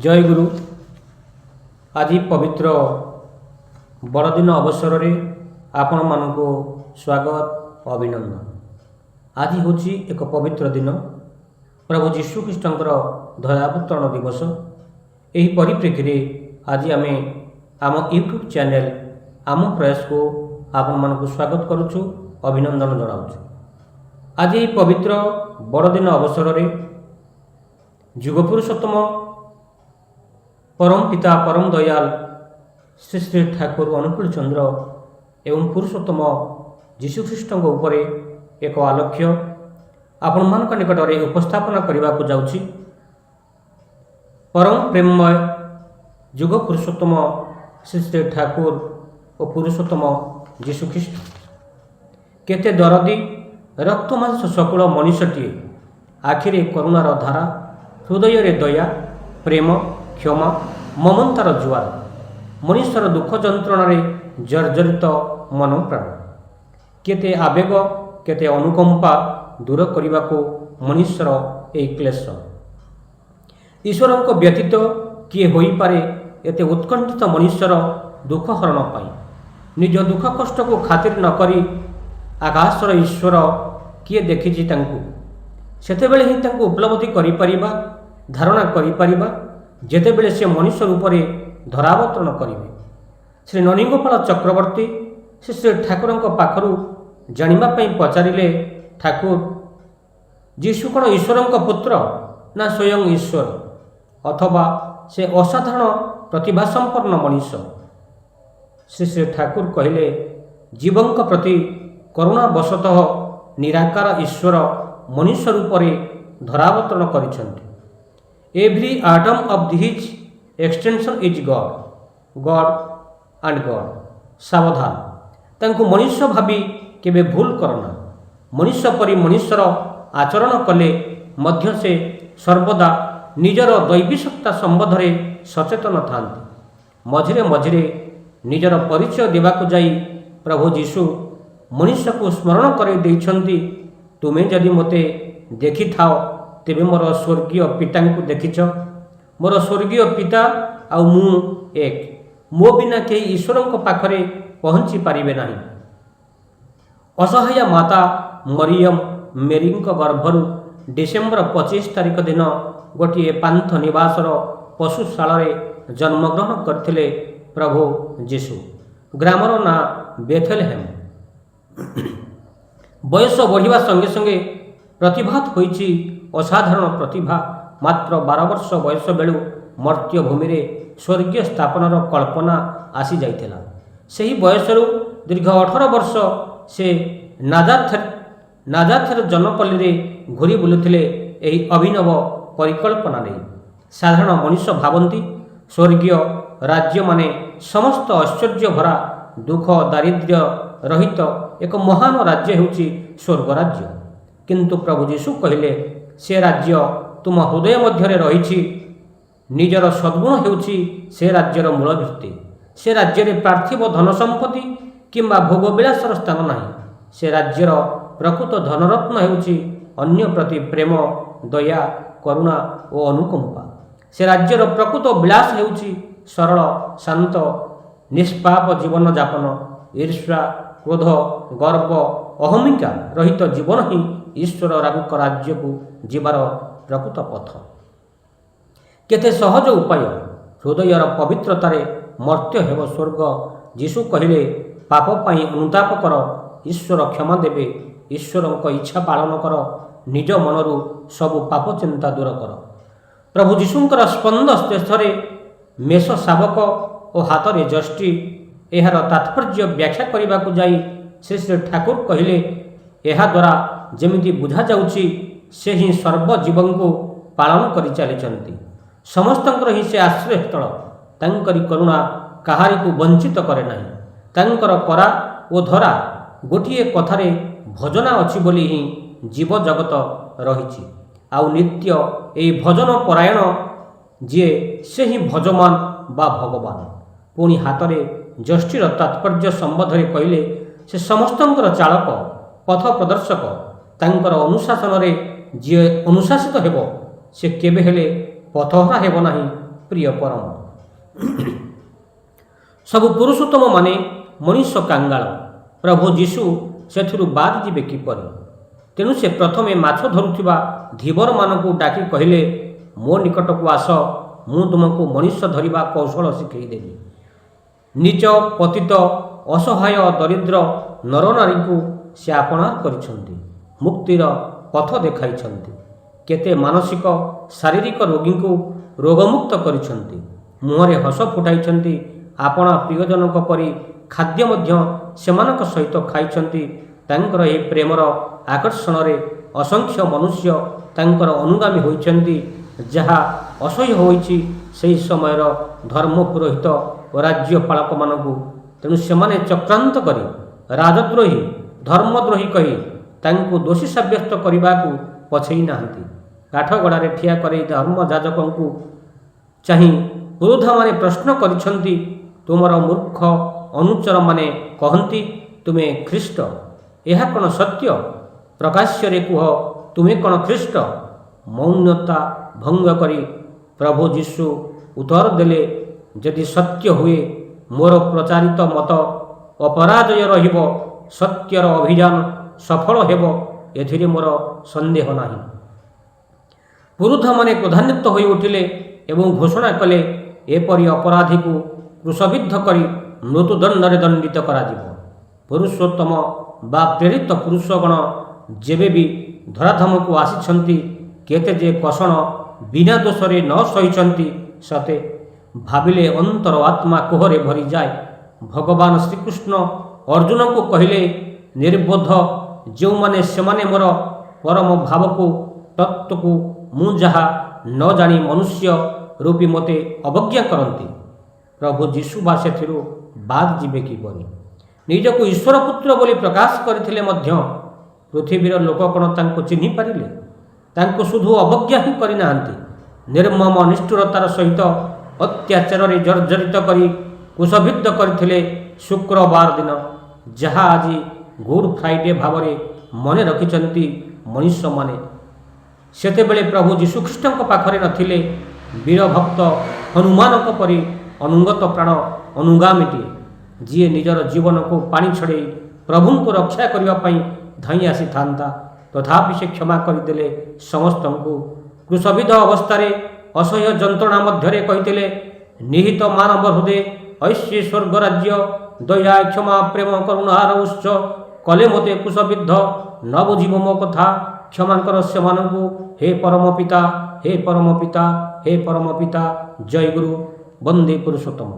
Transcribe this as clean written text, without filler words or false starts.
जय गुरु। आज पवित्र बड़दिन अवसर में आपण मानक स्वागत अभिनंदन। आज हूँ एक पवित्र दिन, प्रभु जीशु ख्रीष्टर दयावतरण दिवस। यही परिप्रेक्षी में आज आम आम यूट्यूब चैनल आम प्रयास को आपण मानक स्वागत करुचु, अभिनंदन जनावु। आज यही पवित्र बड़दिन अवसर में जुगपुरुषोत्तम परम पिता परम दयाल श्री श्री ठाकुर अनुकूल चंद्र एवं पुरुषोत्तम जीशुख्रीष्ट उपरे एक आलोक्य आपण मान निकट में उपस्थापन करने को जाऊँगी। परम प्रेममय जुग पुरुषोत्तम श्री श्री ठाकुर और पुरुषोत्तम जीशुख्रीष्ट केते दरदी रक्तमांस सकूल मनीषटीए, आखिरे करुणार धारा, हृदय रे दया प्रेम क्षमा ममतार जुआर, मनुष्यर दुख जंत्रणा जर्जरित मन प्राण, केते आवेग केते अनुकंपा दूर करने को मनुष्यर एक क्लेश। ईश्वर को व्यतीत किए हो पारे एते उत्कंठित मनुष्यर दुख हरण पाई निज दुख कष्ट को खातिर न करी आकाशर ईश्वर किए देखी सेतेबेले ही तांको उपलब्धि करिपरिबा, धारणा करिपरिबा जेतेबेले से मनुष्य रूप में धरावतरण करेंगे। श्री ननीगोपाल चक्रवर्ती श्री श्री ठाकुर पाखु जानापी पचारे, ठाकुर जीशु कौन ईश्वर पुत्र ना स्वयं ईश्वर अथवा से असाधारण प्रतिभा संपन्न मनुष्य? श्री श्री ठाकुर कहले, जीवन प्रति करुणावशतः निराकार ईश्वर मनुष्य रूप में धरावतरण कर Every atom of his extension is God and God। सावधान, तांको मनुष्य भावी केबे भूल करना। मनुष्य परी मनुष्यर आचरण कले मध्य से सर्वदा निजर दैवी सत्ता संबंध में सचेतन थांती। मझिरे मझिरे निजर परिचय देवाक जाई प्रभु जीशु मनुष्य को स्मरण कर देइछंती, तुमे जदि मते देखि थाओ तेबे मोर स्वर्गीय पिता को देखिच। मोर स्वर्गीय पिता आ मु एक, मो बिना कहीं ईश्वर पाखरे पहुँची पारिबे नहीं। असहाय माता मरियम मेरी गर्भरु डिसेम्बर 25 तारिख दिन गोटे पांथ निवासर पशुशाला जन्मग्रहण करथिले प्रभु जीशु। ग्रामर ना बेथेलहेम। बयस बढ़िया संगे संगे प्रतिभात होइछि असाधारण प्रतिभा। मात्र 12 वर्ष बयस बेलू मर्त्य भूमि रे स्वर्गीय स्थापनार कल्पना आसी जाइथिला। सेही बयसरू दीर्घ 18 वर्ष से नाजारेथ जनपल्ली रे घूरी बुलुथिले एही अभिनव परिकल्पना नहीं। साधारण मनुष्य भावंती स्वर्गीय राज्य माने समस्त ऐश्वर्य भरा दुख दारिद्र्य रहित एक महान राज्य होउछि स्वर्ग राज्य। किंतु प्रभु जीशु कहले, से राज्य तुम हृदय मध्य रही। निजर सद्गुण हेउछि से राज्यर मूल भित्ति। से राज्य में पार्थिव धन संपत्ति किंबा भोगविलासर स्थान नहीं। से राज्यर प्रकृत धनरत्न हेउछि अन्य प्रति प्रेम दया करुणा और अनुकंपा। से राज्यर प्रकृत विलास हेउछि सरल शांत निष्पाप जीवन जापन। ईर्ष्या क्रोध गर्व अहमिका रहित जीवन ही ईश्वर राज्य को जीवार प्रकृत पथ। केते सहज उपाय, हृदयर पवित्रतारे मर्त्य हेब स्वर्ग। जीशु कहले, पाप पाई अनुताप कर, ईश्वर क्षमा देवे। ईश्वर इच्छा पालन कर, निज मनरु सबु पाप चिंता दूर कर। प्रभु जीशुंकर स्पंद स्तेषरे मेष शावक और हाथ में जष्टि एहार तात्पर्य व्याख्या करने को जाई श्री श्री ठाकुर कहले, एहा द्वारा जेमिति बुझा जाउछि से ही सर्वजीवन को पालन करि चलिछंती। समस्तंकर ही से आश्रय स्थल। तांकरी करुणा काहारी को वंचित करे नहीं। तांकर करा ओ धरा गोटिए कथारे भजना अछि बोली ही जीव जगत रहिछि। आउ नित्य एई भजन परायण जे से ही भजमान बा भगवान। पुणी हातरे जष्टिर तात्पर्य संबंध में कहले, से समस्तंकर चालक पथ प्रदर्शक। तांकर अनुशासन रे जे अनुशासित हेब से केबे हेले पथहरा हेब नाही। ପ୍ରିୟ ପରମ। ସବୁ ପୁରୁଷୋତ୍ତମ ମାନେ ମଣିଷ କାଙ୍ଗାଳ, ପ୍ରଭୁ ଯୀଶୁ ସେଥିରୁ ବାଦ ଯିବେ କିପରି? ତେଣୁ ସେ ପ୍ରଥମେ ମାଛ ଧରୁଥିବା ଧୀବରମାନଙ୍କୁ ଡାକି କହିଲେ, ମୋ ନିକଟକୁ ଆସ, ମୁଁ ତୁମକୁ ମଣିଷ ଧରିବା କୌଶଳ ଶିଖାଇଦେବି। ନିଜ ପତିତ ଅସହାୟ ଦରିଦ୍ର ନରନାରୀଙ୍କୁ ସେ ଆପଣାର କରିଛନ୍ତି, ମୁକ୍ତିର ପଥ ଦେଖାଇଛନ୍ତି। କେତେ ମାନସିକ ଶାରୀରିକ ରୋଗୀଙ୍କୁ ରୋଗମୁକ୍ତ କରିଛନ୍ତି, ମୁହଁରେ ହସ ଫୁଟାଇଛନ୍ତି। ଆପଣା ପ୍ରିୟଜନଙ୍କ ପରି ଖାଦ୍ୟ ମଧ୍ୟ ସେମାନଙ୍କ ସହିତ ଖାଇଛନ୍ତି। ତାଙ୍କର ଏହି ପ୍ରେମର ଆକର୍ଷଣରେ ଅସଂଖ୍ୟ ମନୁଷ୍ୟ ତାଙ୍କର ଅନୁଗାମୀ ହୋଇଛନ୍ତି। ଯାହା ଅସହ୍ୟ ହୋଇଛି ସେହି ସମୟର ଧର୍ମ ପୁରୋହିତ ଓ ରାଜ୍ୟପାଳକମାନଙ୍କୁ। ତେଣୁ ସେମାନେ ଚକ୍ରାନ୍ତ କରି ରାଜଦ୍ରୋହୀ ଧର୍ମଦ୍ରୋହୀ କହି ତାଙ୍କୁ ଦୋଷୀ ସାବ୍ୟସ୍ତ କରିବାକୁ ପଛେଇ ନାହାନ୍ତି। କାଠଗଡ଼ାରେ ଠିଆ କରେଇ ଧର୍ମଯାଜକଙ୍କୁ ଚାହିଁ ପୁରୋଧାମାନେ ପ୍ରଶ୍ନ କରିଛନ୍ତି, ତୁମର ମୂର୍ଖ ଅନୁଚରମାନେ କହନ୍ତି ତୁମେ ଖ୍ରୀଷ୍ଟ। ଏହା କ'ଣ ସତ୍ୟ? ପ୍ରକାଶ୍ୟରେ କୁହ, ତୁମେ କ'ଣ ଖ୍ରୀଷ୍ଟ? ମୌନତା ଭଙ୍ଗ କରି ପ୍ରଭୁ ଯୀଶୁ ଉତ୍ତର ଦେଲେ, ଯଦି ସତ୍ୟ ହୁଏ ମୋର ପ୍ରଚାରିତ ମତ ଅପରାଜୟ ରହିବ, ସତ୍ୟର ଅଭିଯାନ ସଫଳ ହେବ, ଏଥିରେ ମୋର ସନ୍ଦେହ ନାହିଁ। ପୁରୋଧାମାନେ କ୍ରୋଧାନ୍ୱିତ ହୋଇ ଉଠିଲେ ଏବଂ ଘୋଷଣା କଲେ, ଏପରି ଅପରାଧୀକୁ କ୍ରୁଶବିଦ୍ଧ କରି ମୃତ୍ୟୁଦଣ୍ଡରେ ଦଣ୍ଡିତ କରାଯିବ। ପୁରୁଷୋତ୍ତମ ବା ପ୍ରେରିତ ପୁରୁଷଗଣ ଯେବେ ବି ଧରାଧାମକୁ ଆସିଛନ୍ତି, କେତେ ଯେ କଷଣ ବିନା ଦୋଷରେ ନ ସହିଛନ୍ତି, ସତେ ଭାବିଲେ ଅନ୍ତର ଆତ୍ମା କୋହରେ ଭରିଯାଏ। ଭଗବାନ ଶ୍ରୀକୃଷ୍ଣ ଅର୍ଜୁନଙ୍କୁ କହିଲେ, ନିର୍ବୋଧ ଯେଉଁମାନେ, ସେମାନେ ମୋର ପରମ ଭାବକୁ ତତ୍ତ୍ୱକୁ ମୁଁ ଯାହା ନ ଜାଣି ମନୁଷ୍ୟ ରୂପୀ ମୋତେ ଅବଜ୍ଞା କରନ୍ତି। ପ୍ରଭୁ ଯୀଶୁ ବା ସେଥିରୁ ବାଦ ଯିବେ କିପରି? ନିଜକୁ ଈଶ୍ୱର ପୁତ୍ର ବୋଲି ପ୍ରକାଶ କରିଥିଲେ ମଧ୍ୟ ପୃଥିବୀର ଲୋକ କ'ଣ ତାଙ୍କୁ ଚିହ୍ନି ପାରିଲେ? ତାଙ୍କୁ ଶୁଦ୍ଧ ଅବଜ୍ଞା ହିଁ କରିନାହାନ୍ତି। ନିର୍ମମ ନିଷ୍ଠୁରତାର ସହିତ ଅତ୍ୟାଚାରରେ ଜର୍ଜରିତ କରି କୁଶବିଦ୍ଧ କରିଥିଲେ ଶୁକ୍ରବାର ଦିନ, ଯାହା ଆଜି ଗୁଡ୍ ଫ୍ରାଇଡେ ଭାବରେ ମନେ ରଖିଛନ୍ତି ମଣିଷମାନେ। ସେତେବେଳେ ପ୍ରଭୁ ଯୀଶୁଖ୍ରୀଷ୍ଟଙ୍କ ପାଖରେ ନଥିଲେ ବୀରଭକ୍ତ ହନୁମାନଙ୍କ ପରି ଅନୁଗତ ପ୍ରାଣ ଅନୁଗାମୀଟିଏ, ଯିଏ ନିଜର ଜୀବନକୁ ପାଣି ଛଡ଼େଇ ପ୍ରଭୁଙ୍କୁ ରକ୍ଷା କରିବା ପାଇଁ ଧାଇଁ ଆସିଥାନ୍ତା। ତଥାପି ସେ କ୍ଷମା କରିଦେଲେ ସମସ୍ତଙ୍କୁ। କ୍ରୁଶବିଦ୍ଧ ଅବସ୍ଥାରେ ଅସହ୍ୟ ଯନ୍ତ୍ରଣା ମଧ୍ୟରେ କହିଥିଲେ, ନିହିତ ମାନବ ହୃଦେ ଐଶ୍ୱ ସ୍ୱର୍ଗରାଜ୍ୟ, ଦୟା କ୍ଷମା ପ୍ରେମ କରୁଣାର ଉତ୍ସ କଲେ ମୋତେ କ୍ରୁଶବିଦ୍ଧ। ନ ବୁଝିବ ମୋ କଥା, କ୍ଷମା କର ସେମାନଙ୍କୁ। ହେ ପରମ ପିତା, ହେ ପରମ ପିତା, ହେ ପରମ ପିତା। ଜୟ ଗୁରୁ। ବନ୍ଦେ ପୁରୁଷୋତ୍ତମ।